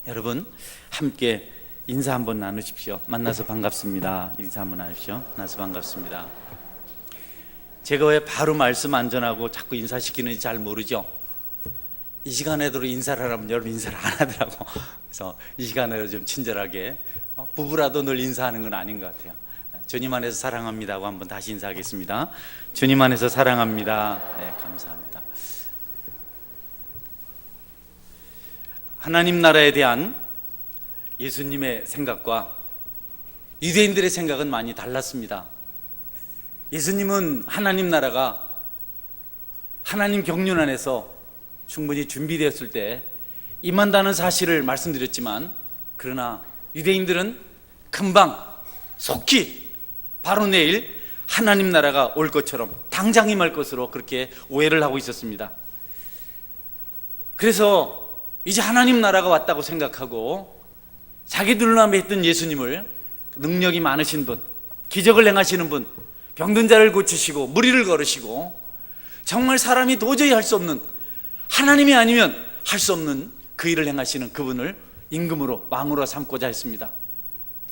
여러분 함께 인사 한번 나누십시오. 만나서 반갑습니다. 인사 한번 나누십시오. 만나서 반갑습니다. 제가 왜 바로 말씀 안 전하고 자꾸 인사시키는지 잘 모르죠. 이 시간에도 인사를 하라면 여러분 인사를 안 하더라고. 그래서 이 시간에도 좀 친절하게, 부부라도 늘 인사하는 건 아닌 것 같아요. 주님 안에서 사랑합니다 하고 한번 다시 인사하겠습니다. 주님 안에서 사랑합니다. 네, 감사합니다. 하나님 나라에 대한 예수님의 생각과 유대인들의 생각은 많이 달랐습니다. 예수님은 하나님 나라가 하나님 경륜 안에서 충분히 준비되었을 때 임한다는 사실을 말씀드렸지만, 그러나 유대인들은 금방 속히 바로 내일 하나님 나라가 올 것처럼 당장 임할 것으로 그렇게 오해를 하고 있었습니다. 그래서 이제 하나님 나라가 왔다고 생각하고 자기들 눈앞에 있던 예수님을, 능력이 많으신 분, 기적을 행하시는 분, 병든 자를 고치시고 무리를 걸으시고 정말 사람이 도저히 할 수 없는, 하나님이 아니면 할 수 없는 그 일을 행하시는 그분을 임금으로, 왕으로 삼고자 했습니다.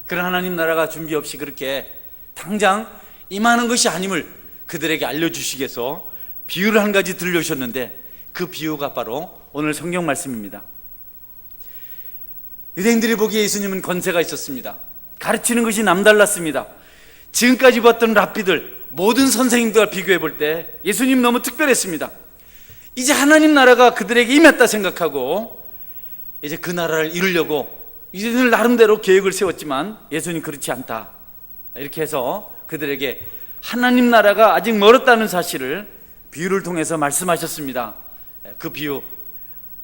그런 하나님 나라가 준비 없이 그렇게 당장 임하는 것이 아님을 그들에게 알려주시기 위해서 비유를 한 가지 들려주셨는데, 그 비유가 바로 오늘 성경 말씀입니다. 유대인들이 보기에 예수님은 권세가 있었습니다. 가르치는 것이 남달랐습니다. 지금까지 봤던 랍비들, 모든 선생님들과 비교해 볼 때 예수님 너무 특별했습니다. 이제 하나님 나라가 그들에게 임했다 생각하고 이제 그 나라를 이루려고 유대인들 나름대로 계획을 세웠지만 예수님 그렇지 않다, 이렇게 해서 그들에게 하나님 나라가 아직 멀었다는 사실을 비유를 통해서 말씀하셨습니다. 그 비유,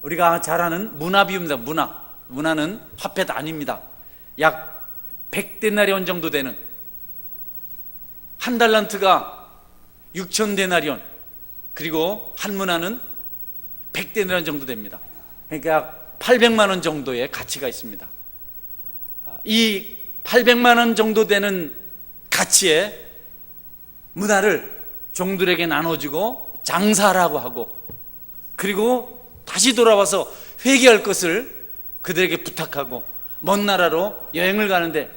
우리가 잘 아는 문화 비유입니다. 문화는 화폐도 아닙니다. 약 100데나리온 정도 되는, 한 달란트가 6,000데나리온, 그리고 한 문화는 100데나리온 정도 됩니다. 그러니까 약 800만 원 정도의 가치가 있습니다. 이 800만 원 정도 되는 가치의 문화를 종들에게 나눠주고 장사라고 하고, 그리고 다시 돌아와서 회개할 것을 그들에게 부탁하고 먼 나라로 여행을 가는데,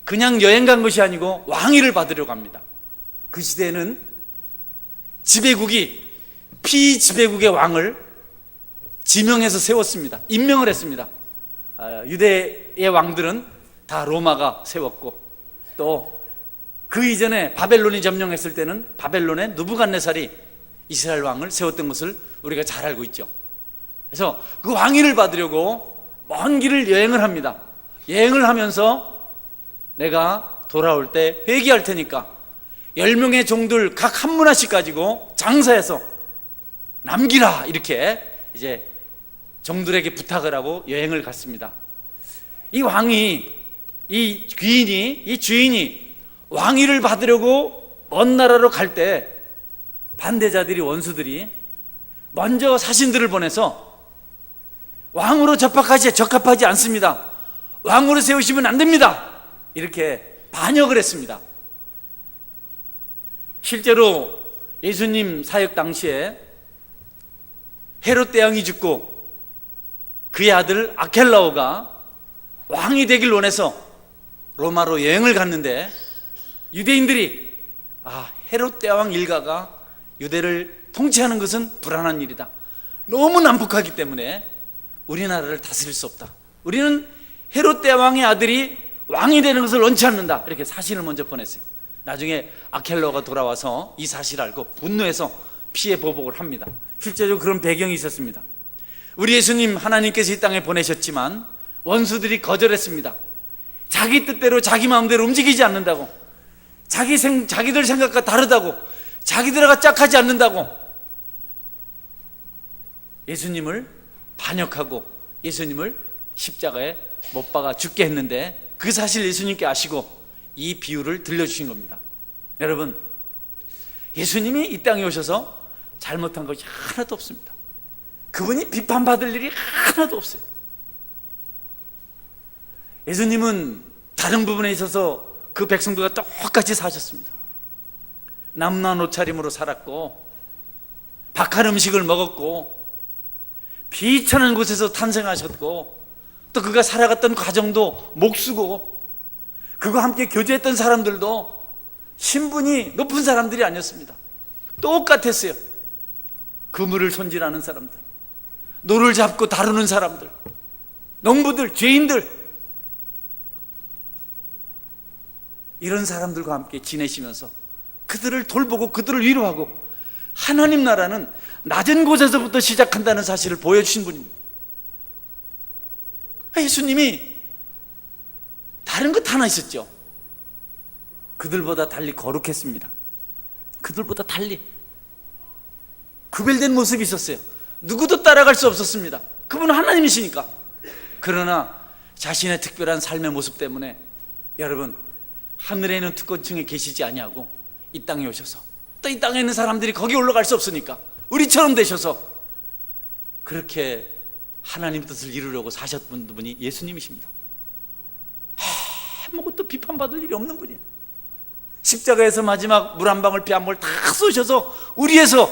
그냥 여행 간 것이 아니고 왕위를 받으려고 합니다. 그 시대에는 지배국이 피지배국의 왕을 지명해서 세웠습니다. 임명을 했습니다. 유대의 왕들은 다 로마가 세웠고, 또 그 이전에 바벨론이 점령했을 때는 바벨론의 느부갓네살이 이스라엘 왕을 세웠던 것을 우리가 잘 알고 있죠. 그래서 그 왕위를 받으려고 먼 길을 여행을 합니다. 여행을 하면서 내가 돌아올 때 회개할 테니까 10명의 종들 각 한 문화씩 가지고 장사해서 남기라, 이렇게 이제 종들에게 부탁을 하고 여행을 갔습니다. 이 왕이, 이 귀인이, 이 주인이 왕위를 받으려고 먼 나라로 갈 때 반대자들이, 원수들이 먼저 사신들을 보내서 왕으로 적합하지 않습니다, 왕으로 세우시면 안 됩니다, 이렇게 반역을 했습니다. 실제로 예수님 사역 당시에 헤롯 대왕이 죽고 그의 아들 아켈라오가 왕이 되길 원해서 로마로 여행을 갔는데, 유대인들이 헤롯 대왕 일가가 유대를 통치하는 것은 불안한 일이다, 너무 난폭하기 때문에 우리나라를 다스릴 수 없다, 우리는 헤롯 대왕의 아들이 왕이 되는 것을 원치 않는다, 이렇게 사신을 먼저 보냈어요. 나중에 아켈라오가 돌아와서 이 사실을 알고 분노해서 피해 보복을 합니다. 실제로 그런 배경이 있었습니다. 우리 예수님 하나님께서 이 땅에 보내셨지만 원수들이 거절했습니다. 자기 뜻대로 자기 마음대로 움직이지 않는다고, 자기들 생각과 다르다고, 자기들과 짝하지 않는다고 예수님을 반역하고 예수님을 십자가에 못 박아 죽게 했는데, 그 사실 예수님께 아시고 이 비유를 들려주신 겁니다. 여러분, 예수님이 이 땅에 오셔서 잘못한 것이 하나도 없습니다. 그분이 비판받을 일이 하나도 없어요. 예수님은 다른 부분에 있어서 그 백성들과 똑같이 사셨습니다. 남난 옷차림으로 살았고, 박한 음식을 먹었고, 비천한 곳에서 탄생하셨고, 또 그가 살아갔던 과정도 목수고, 그가 함께 교제했던 사람들도 신분이 높은 사람들이 아니었습니다. 똑같았어요. 그물을 손질하는 사람들, 노를 잡고 다루는 사람들, 농부들, 죄인들, 이런 사람들과 함께 지내시면서 그들을 돌보고 그들을 위로하고, 하나님 나라는 낮은 곳에서부터 시작한다는 사실을 보여주신 분입니다. 예수님이 다른 것 하나 있었죠. 그들보다 달리 거룩했습니다. 그들보다 달리 구별된 모습이 있었어요. 누구도 따라갈 수 없었습니다. 그분은 하나님이시니까. 그러나 자신의 특별한 삶의 모습 때문에, 여러분, 하늘에 있는 특권층에 계시지 아니하고 이 땅에 오셔서, 또 이 땅에 있는 사람들이 거기 올라갈 수 없으니까 우리처럼 되셔서 그렇게 하나님 뜻을 이루려고 사셨던 분이 예수님이십니다. 아무것도 비판받을 일이 없는 분이에요. 십자가에서 마지막 물 한 방울 피 한 방울 다 쏘셔서 우리 위해서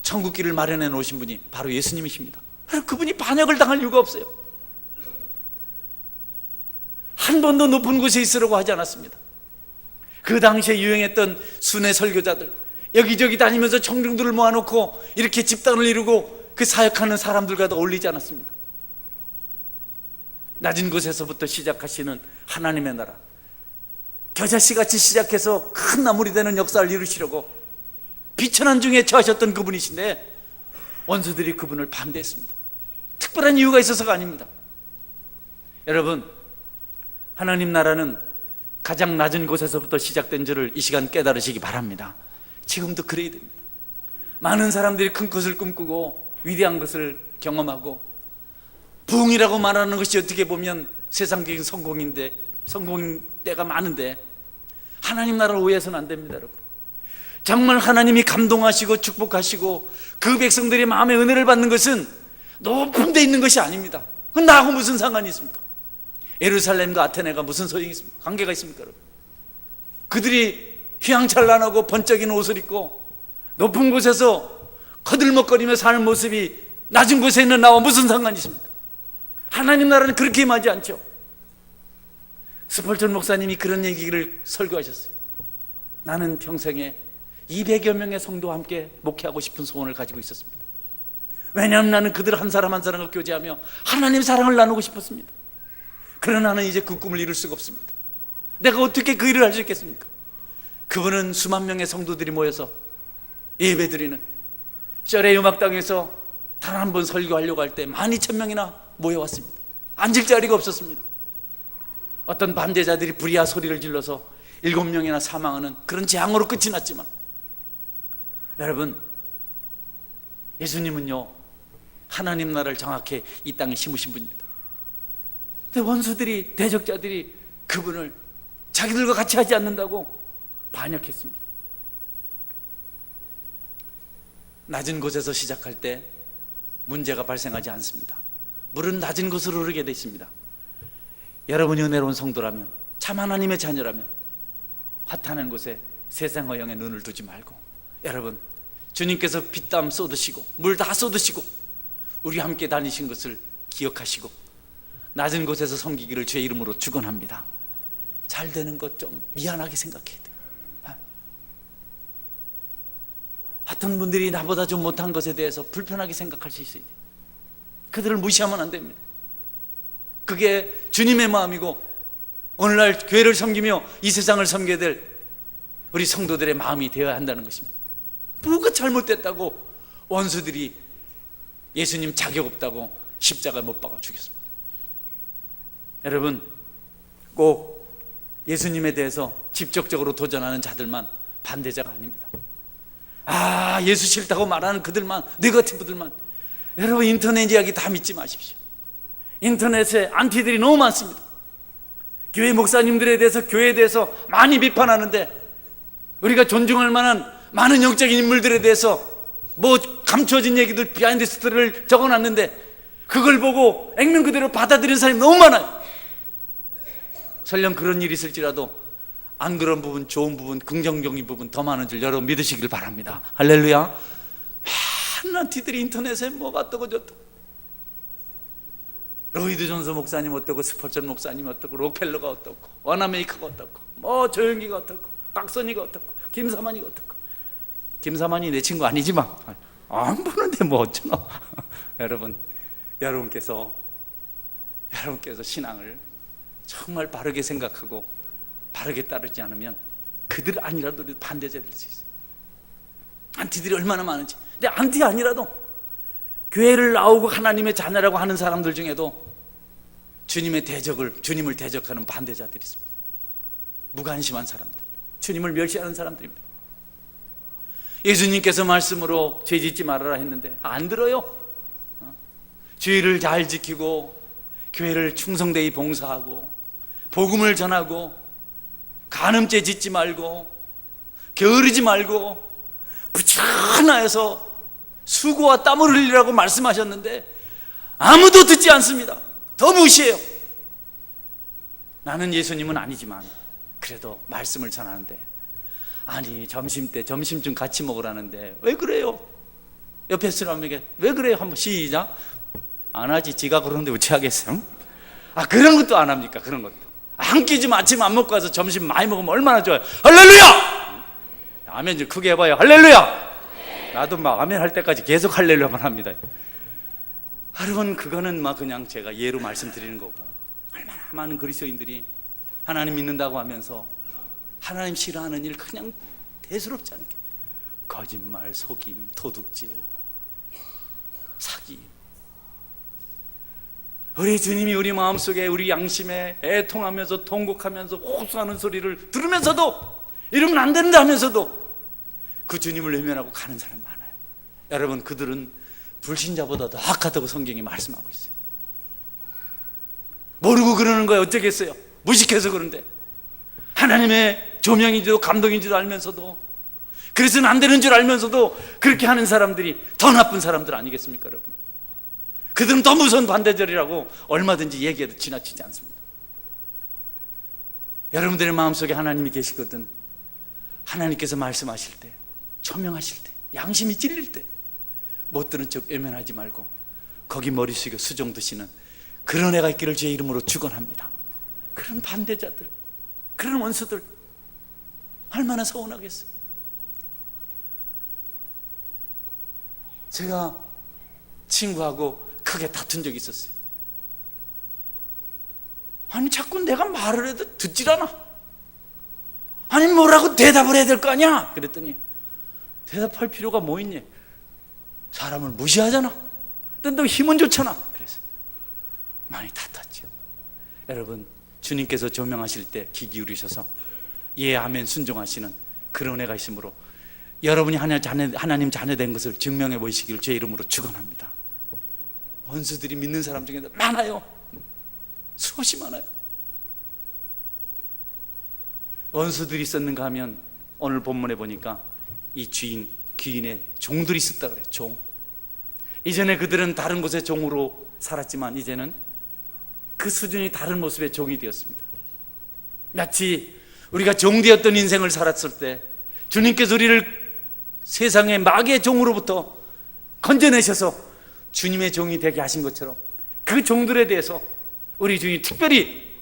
천국길을 마련해 놓으신 분이 바로 예수님이십니다. 그분이 반역을 당할 이유가 없어요. 한 번도 높은 곳에 있으라고 하지 않았습니다. 그 당시에 유행했던 순회 설교자들, 여기저기 다니면서 청중들을 모아놓고 이렇게 집단을 이루고 그 사역하는 사람들과도 어울리지 않았습니다. 낮은 곳에서부터 시작하시는 하나님의 나라, 겨자씨같이 시작해서 큰 나물이 되는 역사를 이루시려고 비천한 중에 처하셨던 그분이신데, 원수들이 그분을 반대했습니다. 특별한 이유가 있어서가 아닙니다. 여러분, 하나님 나라는 가장 낮은 곳에서부터 시작된 줄을 이 시간 깨달으시기 바랍니다. 지금도 그래야 됩니다. 많은 사람들이 큰 것을 꿈꾸고 위대한 것을 경험하고, 부흥이라고 말하는 것이 어떻게 보면 세상적인 성공인데, 성공인 때가 많은데, 하나님 나라를 오해해서는 안 됩니다. 여러분, 정말 하나님이 감동하시고 축복하시고 그 백성들이 마음의 은혜를 받는 것은 높은 데 있는 것이 아닙니다. 그건 나하고 무슨 상관이 있습니까? 예루살렘과 아테네가 무슨 소용이 있습니까? 관계가 있습니까? 여러분, 그들이 휘황찬란하고 번쩍이는 옷을 입고 높은 곳에서 거들먹거리며 사는 모습이 낮은 곳에 있는 나와 무슨 상관이 있습니까? 하나님 나라는 그렇게 임하지 않죠. 스펄전 목사님이 그런 얘기를 설교하셨어요. 나는 평생에 200여 명의 성도와 함께 목회하고 싶은 소원을 가지고 있었습니다. 왜냐하면 나는 그들 한 사람 한 사람과 교제하며 하나님 사랑을 나누고 싶었습니다. 그러나 나는 이제 그 꿈을 이룰 수가 없습니다. 내가 어떻게 그 일을 할 수 있겠습니까? 그분은 수만 명의 성도들이 모여서 예배드리는 셔레 음악당에서 단 한 번 설교하려고 할 때 12,000명이나 모여왔습니다. 앉을 자리가 없었습니다. 어떤 반대자들이 불의한 소리를 질러서 7명이나 사망하는 그런 재앙으로 끝이 났지만, 여러분, 예수님은요, 하나님 나라를 정확히 이 땅에 심으신 분입니다. 근데 원수들이, 대적자들이 그분을 자기들과 같이 하지 않는다고 반역했습니다. 낮은 곳에서 시작할 때 문제가 발생하지 않습니다. 물은 낮은 곳으로 흐르게 되어 있습니다. 여러분이 은혜로운 성도라면, 참 하나님의 자녀라면 화탄한 곳에 세상 허영에 눈을 두지 말고, 여러분, 주님께서 피땀 쏟으시고 물 다 쏟으시고 우리 함께 다니신 것을 기억하시고 낮은 곳에서 섬기기를 주의 이름으로 축원합니다. 잘 되는 것 좀 미안하게 생각해야 돼요. 어떤 분들이 나보다 좀 못한 것에 대해서 불편하게 생각할 수 있어요. 그들을 무시하면 안 됩니다. 그게 주님의 마음이고 오늘날 교회를 섬기며 이 세상을 섬겨야 될 우리 성도들의 마음이 되어야 한다는 것입니다. 뭐가 잘못됐다고 원수들이 예수님 자격 없다고 십자가에 못 박아 죽였습니다. 여러분, 꼭 예수님에 대해서 직접적으로 도전하는 자들만 반대자가 아닙니다. 예수 싫다고 말하는 그들만, 네거티브들만, 여러분, 인터넷 이야기 다 믿지 마십시오. 인터넷에 안티들이 너무 많습니다. 교회 목사님들에 대해서, 교회에 대해서 많이 비판하는데, 우리가 존중할 만한 많은 영적인 인물들에 대해서 뭐 감춰진 얘기들, 비하인드 스토리를 적어놨는데 그걸 보고 액면 그대로 받아들이는 사람이 너무 많아요. 설령 그런 일이 있을지라도 안 그런 부분, 좋은 부분, 긍정적인 부분 더 많은 줄 여러분 믿으시길 바랍니다. 할렐루야. 많은 티들이 인터넷에 뭐가 어떠고 저떠고, 로이드 존스 목사님 어떻고, 스포전 목사님 어떻고, 록펠러가 어떻고, 원아메이커가 어떻고, 뭐 조영기가 어떻고, 곽선이가 어떻고, 김사만이가 어떻고. 김사만이 내 친구 아니지만 안 보는데 뭐 어쩌나. 여러분께서 신앙을 정말 바르게 생각하고 바르게 따르지 않으면 그들 아니라도 반대자 될 수 있어요. 안티들이 얼마나 많은지. 근데 안티 아니라도 교회를 나오고 하나님의 자녀라고 하는 사람들 중에도 주님을 대적하는 반대자들이 있습니다. 무관심한 사람들, 주님을 멸시하는 사람들입니다. 예수님께서 말씀으로 죄 짓지 말아라 했는데 안 들어요. 주의를 잘 지키고 교회를 충성되이 봉사하고 복음을 전하고 간음죄 짓지 말고 게으르지 말고 부지런하여서 수고와 땀을 흘리라고 말씀하셨는데 아무도 듣지 않습니다. 더 무시해요. 나는 예수님은 아니지만 그래도 말씀을 전하는데, 아니 점심쯤 같이 먹으라는데 왜 그래요? 옆에 사람에게 왜 그래요? 한번 시작. 안 하지. 지가 그러는데 어찌 하겠어요? 그런 것도 안 합니까? 그런 것도 한 끼 좀 아침 안 먹고 와서 점심 많이 먹으면 얼마나 좋아요. 할렐루야! 아멘 좀 크게 해봐요. 할렐루야! 나도 막 아멘 할 때까지 계속 할렐루야만 합니다. 여러분, 그거는 막 그냥 제가 예로 말씀드리는 거고, 얼마나 많은 그리스도인들이 하나님 믿는다고 하면서 하나님 싫어하는 일 그냥 대수롭지 않게 거짓말, 속임, 도둑질, 사기. 우리 주님이 우리 마음속에, 우리 양심에 애통하면서 통곡하면서 호소하는 소리를 들으면서도, 이러면 안 된다 하면서도 그 주님을 외면하고 가는 사람 많아요. 여러분, 그들은 불신자보다 더 악하다고 성경이 말씀하고 있어요. 모르고 그러는 거예요. 어쩌겠어요? 무식해서 그런데. 하나님의 조명인지도 감동인지도 알면서도, 그래서는 안 되는 줄 알면서도 그렇게 하는 사람들이 더 나쁜 사람들 아니겠습니까, 여러분? 그들은 더 무서운 반대절이라고 얼마든지 얘기해도 지나치지 않습니다. 여러분들의 마음속에 하나님이 계시거든. 하나님께서 말씀하실 때, 조명하실 때, 양심이 찔릴 때 못 들은 척 외면하지 말고 거기 머리 숙여 수종 드시는 그런 애가 있기를 주의 이름으로 축원합니다. 그런 반대자들, 그런 원수들 얼마나 서운하겠어요. 제가 친구하고 크게 다툰 적이 있었어요. 아니 자꾸 내가 말을 해도 듣질 않아. 아니 뭐라고 대답을 해야 될 거 아니야. 그랬더니 대답할 필요가 뭐 있니? 사람을 무시하잖아. 근데 너 힘은 좋잖아. 그래서 많이 다퉜죠. 여러분, 주님께서 조명하실 때 귀 기울이셔서 예 아멘 순종하시는 그런 애가 있으므로 여러분이 하나님 자녀 된 것을 증명해 보이시기를 제 이름으로 축원합니다. 원수들이 믿는 사람 중에 많아요. 수없이 많아요. 원수들이 있었는가 하면 오늘 본문에 보니까 이 귀인의 종들이 있었다 그래요. 종. 이전에 그들은 다른 곳의 종으로 살았지만 이제는 그 수준이 다른 모습의 종이 되었습니다. 마치 우리가 종되었던 인생을 살았을 때 주님께서 우리를 세상의 마귀의 종으로부터 건져내셔서 주님의 종이 되게 하신 것처럼 그 종들에 대해서 우리 주인이 특별히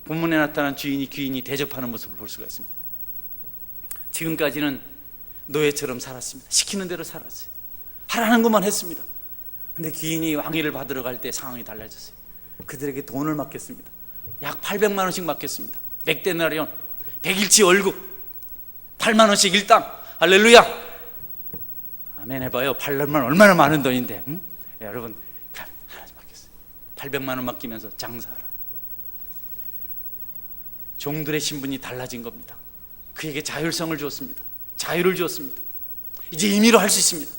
본문에 나타난 귀인이 대접하는 모습을 볼 수가 있습니다. 지금까지는 노예처럼 살았습니다. 시키는 대로 살았어요. 하라는 것만 했습니다. 근데 귀인이 왕위를 받으러 갈 때 상황이 달라졌어요. 그들에게 돈을 맡겼습니다. 약 800만 원씩 맡겼습니다. 100데나리온, 100일치 월급, 8만 원씩 일당. 할렐루야. 아멘 해봐요. 8만 원 얼마나 많은 돈인데. 응? 여러분, 하나씩 맡겼어요. 800만 원 맡기면서 장사하라. 종들의 신분이 달라진 겁니다. 그에게 자율성을 주었습니다. 자유를 주었습니다. 이제 임의로 할 수 있습니다.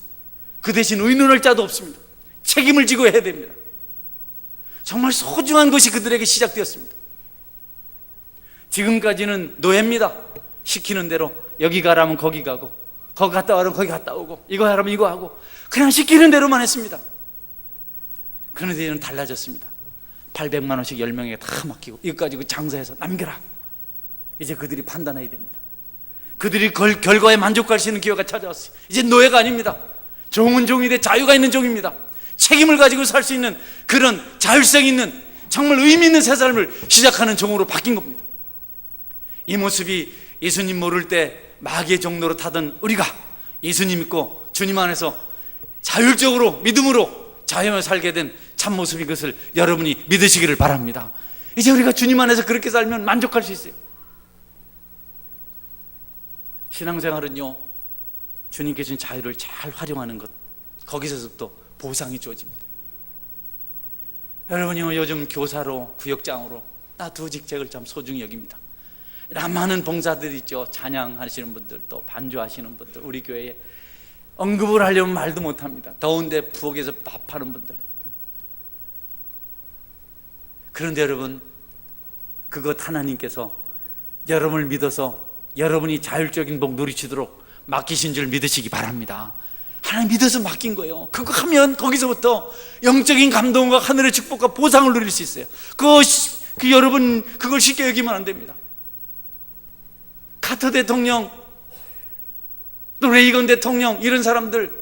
그 대신 의논할 자도 없습니다. 책임을 지고 해야 됩니다. 정말 소중한 것이 그들에게 시작되었습니다. 지금까지는 노예입니다. 시키는 대로 여기 가라면 거기 가고, 거기 갔다 와라면 거기 갔다 오고, 이거 하라면 이거 하고, 그냥 시키는 대로만 했습니다. 그런데 이제는 달라졌습니다. 800만 원씩 10명에게 다 맡기고 이거 가지고 장사해서 남겨라. 이제 그들이 판단해야 됩니다. 그들이 결과에 만족할 수 있는 기회가 찾아왔어요. 이제 노예가 아닙니다. 종은 종이 돼 자유가 있는 종입니다. 책임을 가지고 살 수 있는 그런 자율성 있는 정말 의미 있는 새 삶을 시작하는 종으로 바뀐 겁니다. 이 모습이 예수님 모를 때 마귀의 종로로 타던 우리가 예수님 믿고 주님 안에서 자율적으로 믿음으로 자유하며 살게 된 참모습인 것을 여러분이 믿으시기를 바랍니다. 이제 우리가 주님 안에서 그렇게 살면 만족할 수 있어요. 신앙생활은요, 주님께 주신 자유를 잘 활용하는 것, 거기서부터 보상이 주어집니다. 여러분이 요즘 교사로, 구역장으로 나 두 직책을 참 소중히 여깁니다. 많은 봉사들 있죠. 찬양하시는 분들, 또 반주하시는 분들, 우리 교회에 언급을 하려면 말도 못합니다. 더운데 부엌에서 밥하는 분들. 그런데 여러분, 그것 하나님께서 여러분을 믿어서 여러분이 자율적인 복 누리시도록 맡기신 줄 믿으시기 바랍니다. 하나님 믿어서 맡긴 거예요. 그거 하면 거기서부터 영적인 감동과 하늘의 축복과 보상을 누릴 수 있어요. 여러분 그걸 쉽게 여기면 안 됩니다. 카터 대통령, 또 레이건 대통령, 이런 사람들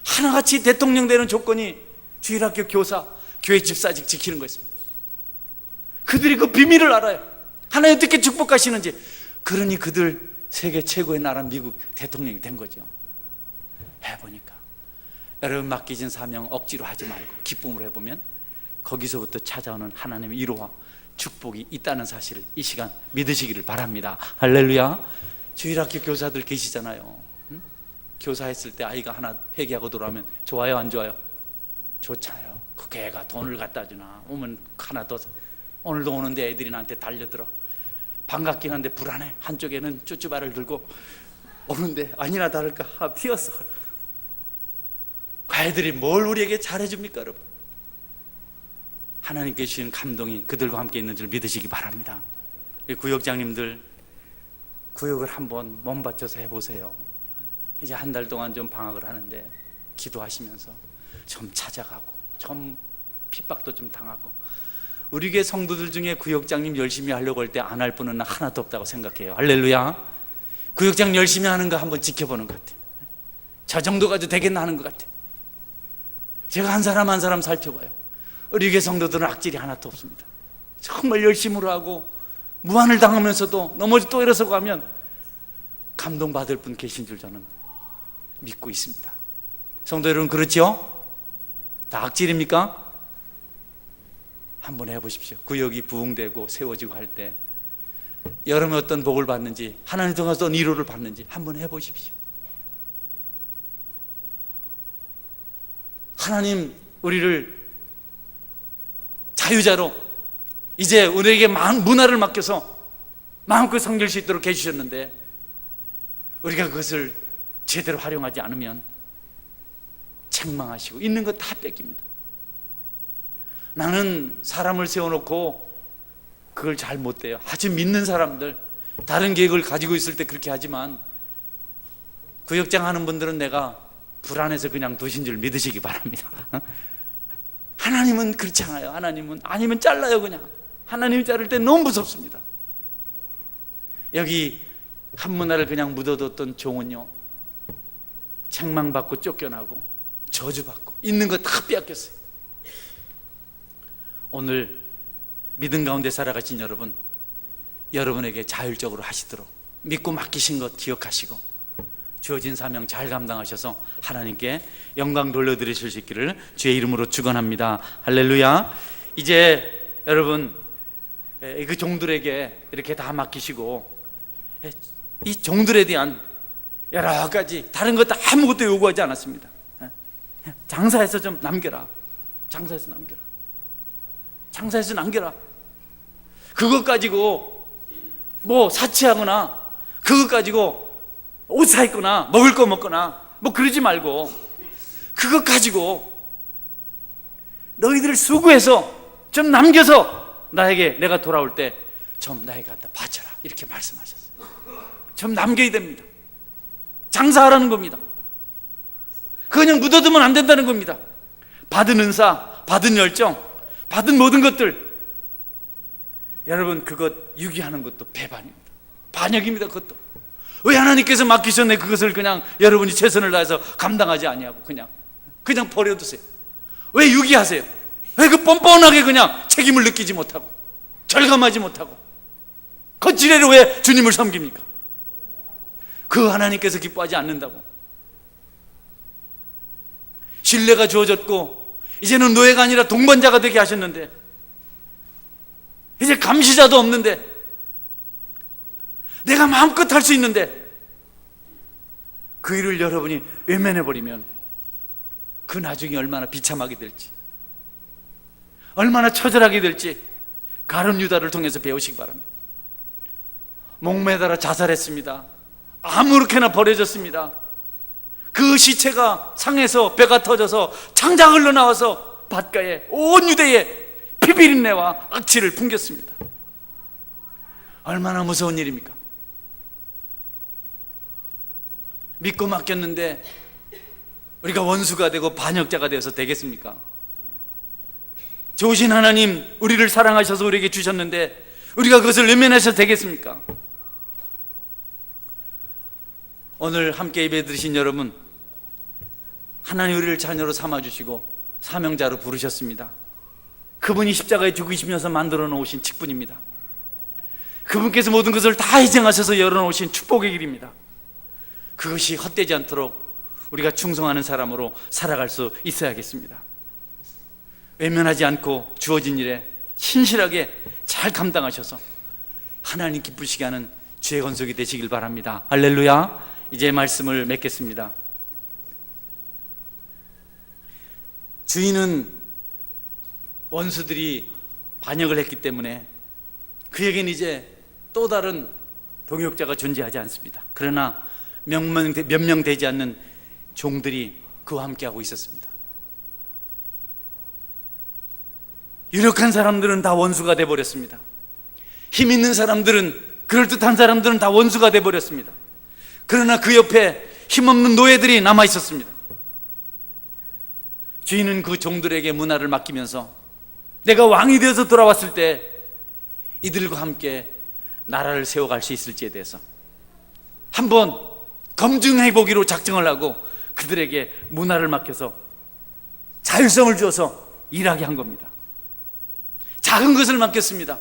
하나같이 대통령 되는 조건이 주일학교 교사, 교회 집사직 지키는 거였습니다. 그들이 그 비밀을 알아요. 하나님 어떻게 축복하시는지. 그러니 그들 세계 최고의 나라 미국 대통령이 된 거죠. 해보니까 여러분 맡기진 사명 억지로 하지 말고 기쁨으로 해보면 거기서부터 찾아오는 하나님의 위로와 축복이 있다는 사실을 이 시간 믿으시기를 바랍니다. 할렐루야. 주일학교 교사들 계시잖아요. 응? 교사했을 때 아이가 하나 회개하고 돌아오면 좋아요, 안 좋아요? 좋잖아요. 그 걔가 돈을 갖다 주나, 오면 하나 더, 오늘도 오는데 애들이 나한테 달려들어. 반갑긴 한데 불안해. 한쪽에는 쭈쭈바를 들고 오는데 아니나 다를까 튀었어. 그 애들이 뭘 우리에게 잘해줍니까, 여러분? 하나님께 주신 감동이 그들과 함께 있는 줄 믿으시기 바랍니다. 구역장님들, 구역을 한번 몸 바쳐서 해보세요. 이제 한 달 동안 좀 방학을 하는데 기도하시면서 좀 찾아가고 좀 핍박도 좀 당하고. 우리 교회 성도들 중에 구역장님 열심히 하려고 할 때 안 할 분은 하나도 없다고 생각해요. 할렐루야. 구역장 열심히 하는 거 한번 지켜보는 것 같아요. 저 정도 가지고 되겠나 하는 것 같아요. 제가 한 사람 한 사람 살펴봐요. 우리 교회 성도들은 악질이 하나도 없습니다. 정말 열심으로 하고 무한을 당하면서도 넘어지 또 일어서고 하면 감동받을 분 계신 줄 저는 믿고 있습니다. 성도 여러분, 그렇죠? 다 악질입니까? 한번 해보십시오. 구역이 부흥되고 세워지고 할 때 여러분이 어떤 복을 받는지, 하나님 통해서 어떤 위로를 받는지 한번 해보십시오. 하나님 우리를 자유자로 이제 우리에게 문화를 맡겨서 마음껏 섬길 수 있도록 해주셨는데 우리가 그것을 제대로 활용하지 않으면 책망하시고 있는 것 다 뺏깁니다. 나는 사람을 세워놓고 그걸 잘 못돼요. 아주 믿는 사람들, 다른 계획을 가지고 있을 때 그렇게 하지만 구역장 하는 분들은 내가 불안해서 그냥 두신 줄 믿으시기 바랍니다. 하나님은 그렇지 않아요. 하나님은 아니면 잘라요. 그냥 하나님이 자를 때 너무 무섭습니다. 여기 한 문화를 그냥 묻어뒀던 종은요, 책망받고 쫓겨나고 저주받고 있는 거 다 빼앗겼어요. 오늘 믿음 가운데 살아가신 여러분, 여러분에게 자율적으로 하시도록 믿고 맡기신 것 기억하시고 주어진 사명 잘 감당하셔서 하나님께 영광 돌려드리실 수 있기를 주의 이름으로 축원합니다. 할렐루야. 이제 여러분 그 종들에게 이렇게 다 맡기시고 이 종들에 대한 여러 가지 다른 것 아무것도 요구하지 않았습니다. 장사해서 좀 남겨라. 장사해서 남겨라. 장사해서 남겨라. 그것 가지고 뭐 사치하거나 그것 가지고 옷 사 입거나 먹을 거 먹거나 뭐 그러지 말고 그것 가지고 너희들 수고해서 좀 남겨서 내가 돌아올 때 좀 나에게 갖다 바쳐라. 이렇게 말씀하셨어요. 좀 남겨야 됩니다. 장사하라는 겁니다. 그냥 묻어두면 안 된다는 겁니다. 받은 은사, 받은 열정, 받은 모든 것들, 여러분 그것 유기하는 것도 배반입니다. 반역입니다. 그것도. 왜 하나님께서 맡기셨네 그것을 그냥 여러분이 최선을 다해서 감당하지 아니하고 그냥 버려두세요. 왜 유기하세요? 왜 그 뻔뻔하게 그냥 책임을 느끼지 못하고 절감하지 못하고 거칠애로 왜 주님을 섬깁니까? 그 하나님께서 기뻐하지 않는다고. 신뢰가 주어졌고 이제는 노예가 아니라 동반자가 되게 하셨는데, 이제 감시자도 없는데, 내가 마음껏 할 수 있는데, 그 일을 여러분이 외면해버리면 그 나중에 얼마나 비참하게 될지, 얼마나 처절하게 될지 가룟 유다를 통해서 배우시기 바랍니다. 목매달아 자살했습니다. 아무렇게나 버려졌습니다. 그 시체가 상해서 배가 터져서 창자 흘러나와서 밭가에 온 유대에 피비린내와 악취를 풍겼습니다. 얼마나 무서운 일입니까? 믿고 맡겼는데 우리가 원수가 되고 반역자가 되어서 되겠습니까? 좋으신 하나님, 우리를 사랑하셔서 우리에게 주셨는데 우리가 그것을 외면해서 되겠습니까? 오늘 함께 예배 드리신 여러분, 하나님 우리를 자녀로 삼아주시고 사명자로 부르셨습니다. 그분이 십자가에 죽으시면서 만들어 놓으신 직분입니다. 그분께서 모든 것을 다 희생하셔서 열어놓으신 축복의 길입니다. 그것이 헛되지 않도록 우리가 충성하는 사람으로 살아갈 수 있어야겠습니다. 외면하지 않고 주어진 일에 신실하게 잘 감당하셔서 하나님 기쁘시게 하는 주의 건속이 되시길 바랍니다. 할렐루야. 이제 말씀을 맺겠습니다. 주인은 원수들이 반역을 했기 때문에 그에겐 이제 또 다른 동역자가 존재하지 않습니다. 그러나 몇 명 되지 않는 종들이 그와 함께하고 있었습니다. 유력한 사람들은 다 원수가 되어버렸습니다. 힘 있는 사람들은, 그럴듯한 사람들은 다 원수가 되어버렸습니다. 그러나 그 옆에 힘없는 노예들이 남아 있었습니다. 주인은 그 종들에게 문화를 맡기면서 내가 왕이 되어서 돌아왔을 때 이들과 함께 나라를 세워갈 수 있을지에 대해서 한번 검증해보기로 작정을 하고 그들에게 문화를 맡겨서 자율성을 주어서 일하게 한 겁니다. 작은 것을 맡겼습니다.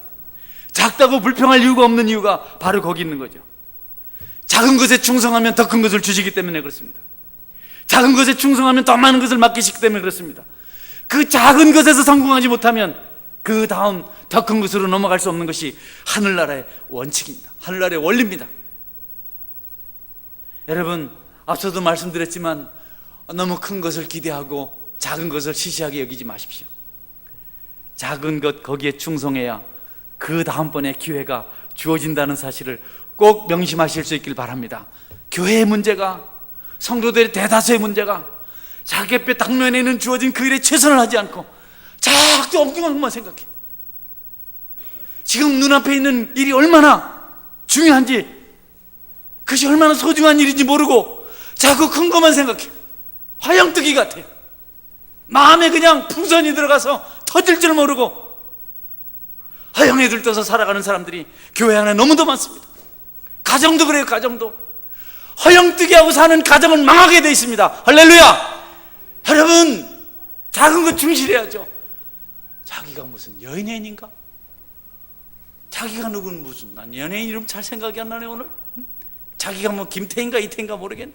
작다고 불평할 이유가 없는 이유가 바로 거기 있는 거죠. 작은 것에 충성하면 더 큰 것을 주시기 때문에 그렇습니다. 작은 것에 충성하면 더 많은 것을 맡기시기 때문에 그렇습니다. 그 작은 것에서 성공하지 못하면 그 다음 더 큰 것으로 넘어갈 수 없는 것이 하늘나라의 원칙입니다. 하늘나라의 원리입니다. 여러분, 앞서도 말씀드렸지만 너무 큰 것을 기대하고 작은 것을 시시하게 여기지 마십시오. 작은 것, 거기에 충성해야 그 다음번에 기회가 주어진다는 사실을 꼭 명심하실 수 있길 바랍니다. 교회의 문제가, 성도들의 대다수의 문제가 자기 앞에 당면에는 주어진 그 일에 최선을 하지 않고 자꾸 엉뚱한 것만 생각해. 지금 눈앞에 있는 일이 얼마나 중요한지, 그것이 얼마나 소중한 일인지 모르고 자꾸 큰 것만 생각해. 화영뜨기 같아요. 마음에 그냥 풍선이 들어가서 터질 줄 모르고 화영에 들떠서 살아가는 사람들이 교회 안에 너무도 많습니다. 가정도 그래요. 가정도 허영뜨기 하고 사는 가정은 망하게 돼 있습니다. 할렐루야. 여러분, 작은 것 충실해야죠. 자기가 무슨 연예인인가? 자기가 누군 무슨, 난 연예인 이름 잘 생각이 안 나네 오늘. 자기가 뭐 김태인가 이태인가 모르겠네.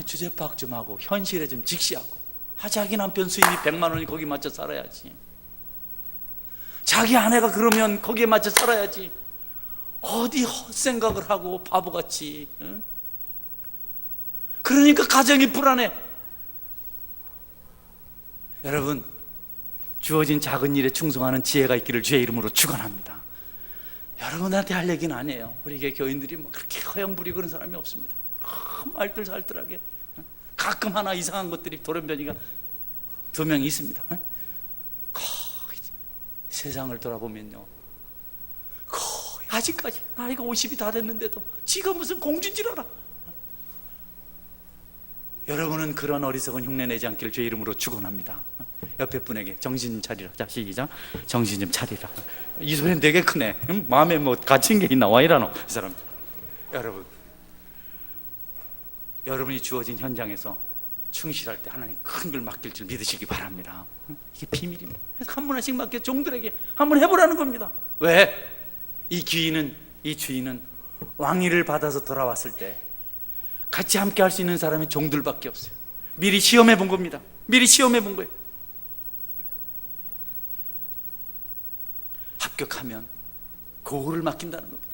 주제파악 좀 하고 현실에 좀 직시하고, 자기 남편 수입이 100만 원이 거기 맞춰 살아야지. 자기 아내가 그러면 거기에 맞춰 살아야지. 어디 헛생각을 하고 바보같이. 응? 그러니까 가정이 불안해. 여러분, 주어진 작은 일에 충성하는 지혜가 있기를 주의 이름으로 축원합니다. 여러분한테 할 얘기는 아니에요. 우리 교인들이 뭐 그렇게 허영 부리고 그런 사람이 없습니다. 알뜰살뜰하게. 가끔 하나 이상한 것들이 돌연변이가 2명 있습니다. 세상을 돌아보면요, 거의 아직까지 나이가 50이 다 됐는데도 지가 무슨 공주인 줄 알아. 여러분은 그런 어리석은 흉내 내지 않기를 주의 이름으로 축원합니다. 옆에 분에게 정신 좀 차리라. 자, 시작. 정신 좀 차리라. 이 소리는 되게 크네. 마음에 뭐 갇힌 게 있나? 와 이러노 이 사람들. 여러분, 여러분이 주어진 현장에서 충실할 때 하나님 큰 걸 맡길 줄 믿으시기 바랍니다. 이게 비밀입니다. 그래서 한 분 하나씩 맡겨 종들에게 한번 해보라는 겁니다. 왜? 이 주인은 왕위를 받아서 돌아왔을 때 같이 함께 할 수 있는 사람이 종들밖에 없어요. 미리 시험해 본 겁니다. 미리 시험해 본 거예요. 합격하면 고을을 맡긴다는 겁니다.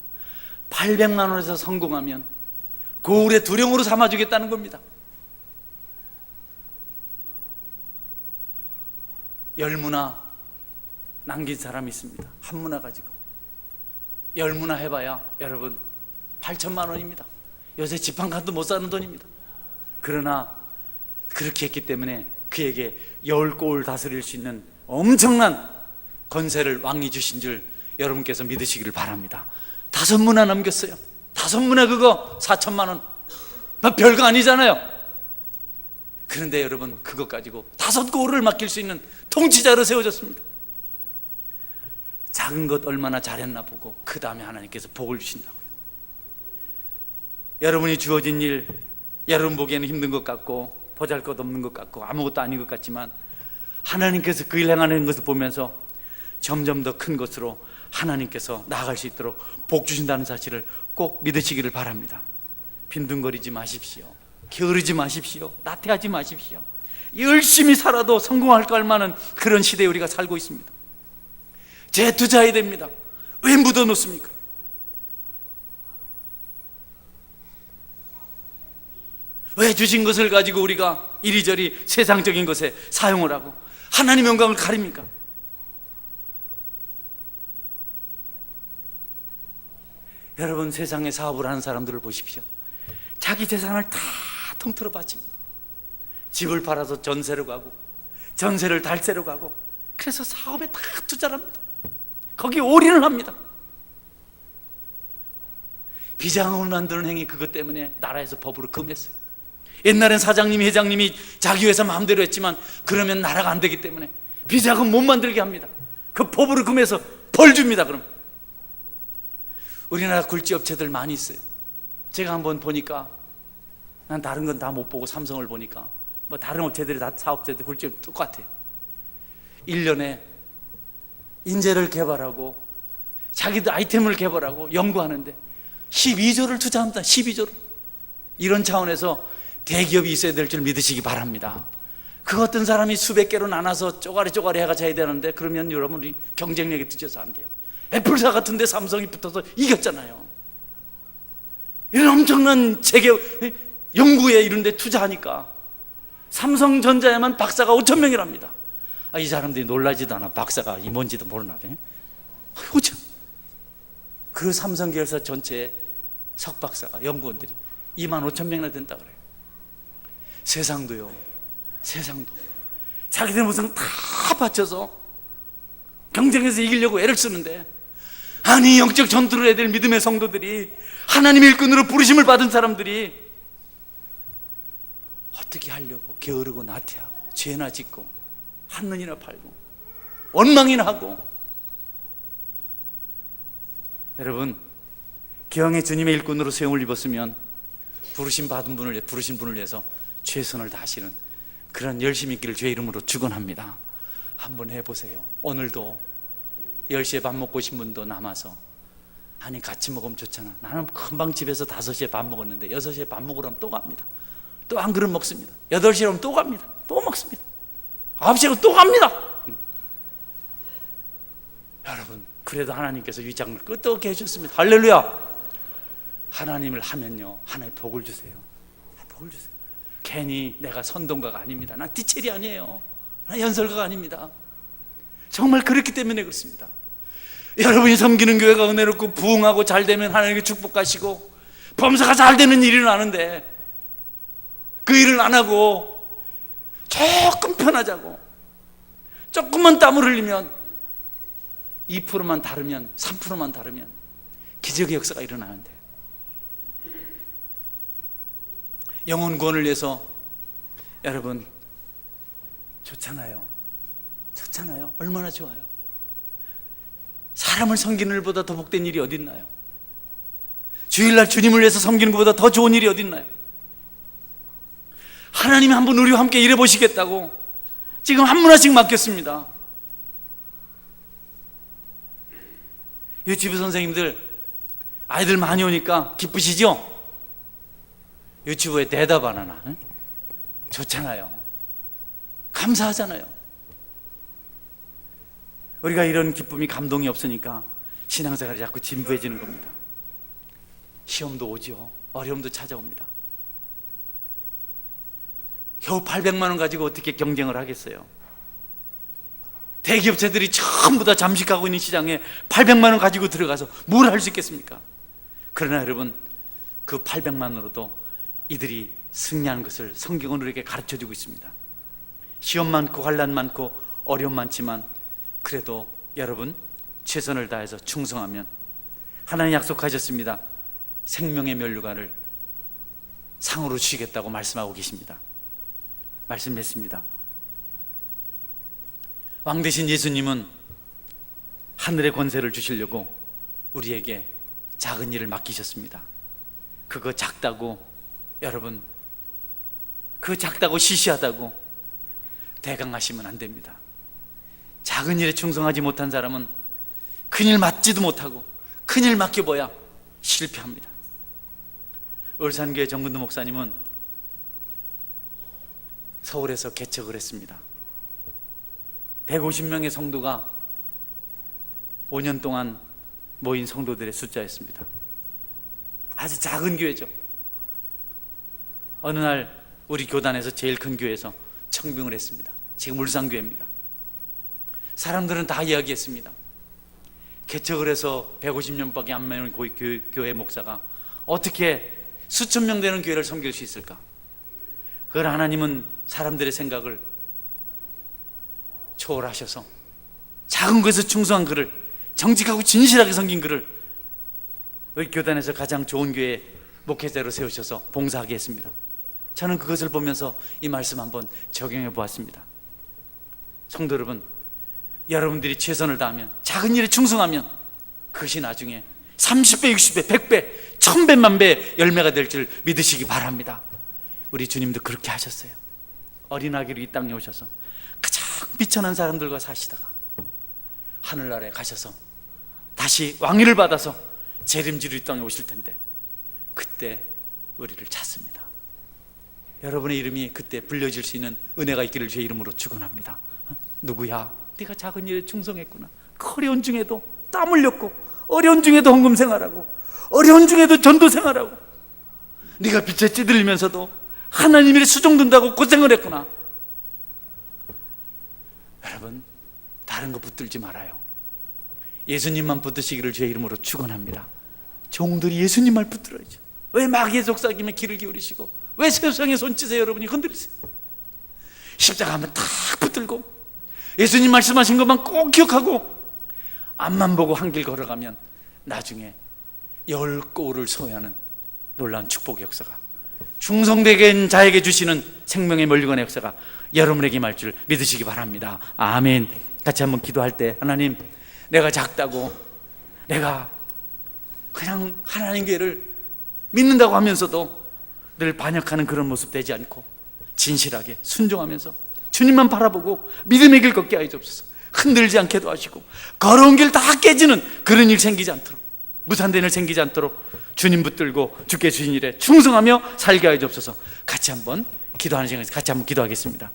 800만 원에서 성공하면 고을의 두령으로 삼아주겠다는 겁니다. 열무나 남긴 사람이 있습니다. 한 문화 가지고 열무나 해봐야 여러분 8천만 원입니다. 요새 집 한 칸도 못 사는 돈입니다. 그러나 그렇게 했기 때문에 그에게 10고을 다스릴 수 있는 엄청난 권세를 왕이 주신 줄 여러분께서 믿으시기를 바랍니다. 5문화 남겼어요. 5문화 그거 4천만 원 별거 아니잖아요. 그런데 여러분 그것 가지고 5고을을 맡길 수 있는 통치자로 세워졌습니다. 작은 것 얼마나 잘했나 보고 그 다음에 하나님께서 복을 주신다고요. 여러분이 주어진 일, 여러분 보기에는 힘든 것 같고 보잘것없는 것 같고 아무것도 아닌 것 같지만 하나님께서 그 일 행하는 것을 보면서 점점 더 큰 것으로 하나님께서 나아갈 수 있도록 복 주신다는 사실을 꼭 믿으시기를 바랍니다. 빈둥거리지 마십시오. 게으르지 마십시오. 나태하지 마십시오. 열심히 살아도 성공할 걸 만한 그런 시대에 우리가 살고 있습니다. 재투자해야 됩니다. 왜 묻어놓습니까? 왜 주신 것을 가지고 우리가 이리저리 세상적인 것에 사용을 하고 하나님의 영광을 가립니까? 여러분 세상에 사업을 하는 사람들을 보십시오. 자기 재산을 다 통틀어 바칩니다. 집을 팔아서 전세로 가고 전세를 달세로 가고 그래서 사업에 다 투자를 합니다. 거기에 올인을 합니다. 비자금을 만드는 행위 그것 때문에 나라에서 법으로 금했어요. 옛날엔 사장님이 회장님이 자기 회사 마음대로 했지만 그러면 나라가 안 되기 때문에 비자금 못 만들게 합니다. 그 법으로 금해서 벌 줍니다. 그럼 우리나라 굴지 업체들 많이 있어요. 제가 한번 보니까 난 다른 건 다 못 보고 삼성을 보니까 뭐 다른 업체들이 다 사업체들 굴지 똑같아요. 1년에 인재를 개발하고 자기들 아이템을 개발하고 연구하는데 12조를 투자합니다. 12조를. 이런 차원에서 대기업이 있어야 될 줄 믿으시기 바랍니다. 그 어떤 사람이 수백 개로 나눠서 쪼가리 해가 자야 되는데 그러면 여러분이 경쟁력이 뒤져서 안 돼요. 애플사 같은데 삼성이 붙어서 이겼잖아요. 이런 엄청난 재계 연구에 이런 데 투자하니까 삼성전자에만 박사가 5천 명이랍니다. 이 사람들이 놀라지도 않아. 박사가 이 뭔지도 모르나 봐요. 그렇죠. 그 삼성 계열사 전체에 석박사가 연구원들이 2만 5천 명이나 된다 그래요. 세상도 자기들 무슨 다 바쳐서 경쟁에서 이기려고 애를 쓰는데 아니 영적 전투를 해야 될 믿음의 성도들이 하나님의 일꾼으로 부르심을 받은 사람들이 어떻게 하려고 게으르고 나태하고 죄나 짓고 한눈이나 팔고 원망이나 하고. 여러분 기왕에 주님의 일꾼으로 세움을 입었으면 부르심 받은 분을 부르신 분을 위해서 최선을 다하시는 그런 열심히 있기를 주의 이름으로 축원합니다. 한번 해보세요. 오늘도 10시에 밥 먹고 오신 분도 남아서 아니 같이 먹으면 좋잖아. 나는 금방 집에서 5시에 밥 먹었는데 6시에 밥 먹으러 하면 또 갑니다. 또 한 그릇 먹습니다. 8시에 오면 또 갑니다. 또 먹습니다. 9시에 오면 또 갑니다. 여러분 그래도 하나님께서 위장을 끄떡하게 해주셨습니다. 할렐루야. 하나님을 하면요 하나님 복을 주세요. 복을 주세요. 괜히 내가 선동가가 아닙니다. 난 티첼이 아니에요. 난 연설가가 아닙니다. 정말 그렇기 때문에 그렇습니다. 여러분이 섬기는 교회가 은혜롭고 부흥하고 잘 되면 하나님께 축복하시고 범사가 잘 되는 일이 나는데 그 일을 안 하고 조금 편하자고 조금만 땀을 흘리면 2%만 다르면 3%만 다르면 기적의 역사가 일어나는데 영혼 구원을 위해서 여러분 좋잖아요. 얼마나 좋아요. 사람을 섬기는 일보다 더 복된 일이 어디 있나요? 주일날 주님을 위해서 섬기는 것보다 더 좋은 일이 어디 있나요? 하나님이 한번 우리와 함께 일해 보시겠다고 지금 한 문화씩 맡겼습니다. 유치부 선생님들 아이들 많이 오니까 기쁘시죠? 유치부에 대답 안 하나? 응? 좋잖아요. 감사하잖아요. 우리가 이런 기쁨이 감동이 없으니까 신앙생활이 자꾸 진부해지는 겁니다. 시험도 오죠. 어려움도 찾아옵니다. 겨우 800만 원 가지고 어떻게 경쟁을 하겠어요? 대기업체들이 전부 다 잠식하고 있는 시장에 800만 원 가지고 들어가서 뭘 할 수 있겠습니까? 그러나 여러분, 그 800만 원으로도 이들이 승리하는 것을 성경은 우리에게 가르쳐주고 있습니다. 시험 많고 환난 많고 어려움 많지만 그래도 여러분 최선을 다해서 충성하면 하나님 약속하셨습니다. 생명의 면류관을 상으로 주시겠다고 말씀하고 계십니다. 말씀했습니다. 왕 대신 예수님은 하늘의 권세를 주시려고 우리에게 작은 일을 맡기셨습니다. 그거 작다고 여러분, 그 작다고 시시하다고 대강하시면 안 됩니다. 작은 일에 충성하지 못한 사람은 큰일 맡지도 못하고 큰일 맡겨봐야 실패합니다. 울산교회 정근도 목사님은 서울에서 개척을 했습니다. 150명의 성도가 5년 동안 모인 성도들의 숫자였습니다. 아주 작은 교회죠. 어느 날 우리 교단에서 제일 큰 교회에서 청빙을 했습니다. 지금 울산교회입니다. 사람들은 다 이야기했습니다. 개척을 해서 150명밖에 안 되는 교회 목사가 어떻게 수천 명 되는 교회를 섬길 수 있을까? 그걸 하나님은 사람들의 생각을 초월하셔서 작은 것에 충성한 그를, 정직하고 진실하게 섬긴 그를 우리 교단에서 가장 좋은 교회 목회자로 세우셔서 봉사하게 했습니다. 저는 그것을 보면서 이 말씀 한번 적용해 보았습니다. 성도 여러분, 여러분들이 최선을 다하면, 작은 일에 충성하면 그것이 나중에 30배, 60배, 100배, 1000배, 만배 열매가 될 줄 믿으시기 바랍니다. 우리 주님도 그렇게 하셨어요. 어린아기로 이 땅에 오셔서 가장 비천한 사람들과 사시다가 하늘나라에 가셔서 다시 왕위를 받아서 재림지로 이 땅에 오실 텐데 그때 우리를 찾습니다. 여러분의 이름이 그때 불려질 수 있는 은혜가 있기를 주의 이름으로 축원합니다. 누구야? 네가 작은 일에 충성했구나. 그 어려운 중에도 땀 흘렸고, 어려운 중에도 헌금 생활하고, 어려운 중에도 전도 생활하고, 네가 빛에 찌들리면서도 하나님 일에 수종든다고 고생을 했구나. 여러분, 다른 거 붙들지 말아요. 예수님만 붙드시기를 주의 이름으로 축원합니다. 종들이 예수님만 붙들어야죠. 왜 마귀의 속삭임에 귀를 기울이시고 왜 세상의 손짓에 여러분이 흔들리세요? 십자가 하면 딱 붙들고 예수님 말씀하신 것만 꼭 기억하고 앞만 보고 한 길 걸어가면 나중에 10골을 소유하는 놀라운 축복의 역사가, 충성되게 자에게 주시는 생명의 멀리건의 역사가 여러분에게 임할 줄 믿으시기 바랍니다. 아멘. 같이 한번 기도할 때, 하나님, 내가 작다고, 내가 그냥 하나님 교회를 믿는다고 하면서도 늘 반역하는 그런 모습 되지 않고 진실하게 순종하면서 주님만 바라보고 믿음의 길 걷게 하여 주옵소서. 흔들지 않게 도와주시고 걸어온 길 다 깨지는 그런 일 생기지 않도록, 무산된 일 생기지 않도록 주님 붙들고 주께 주신 일에 충성하며 살게 하여 주옵소서. 같이 한번 기도하는 시간에서 같이 한번 기도하겠습니다.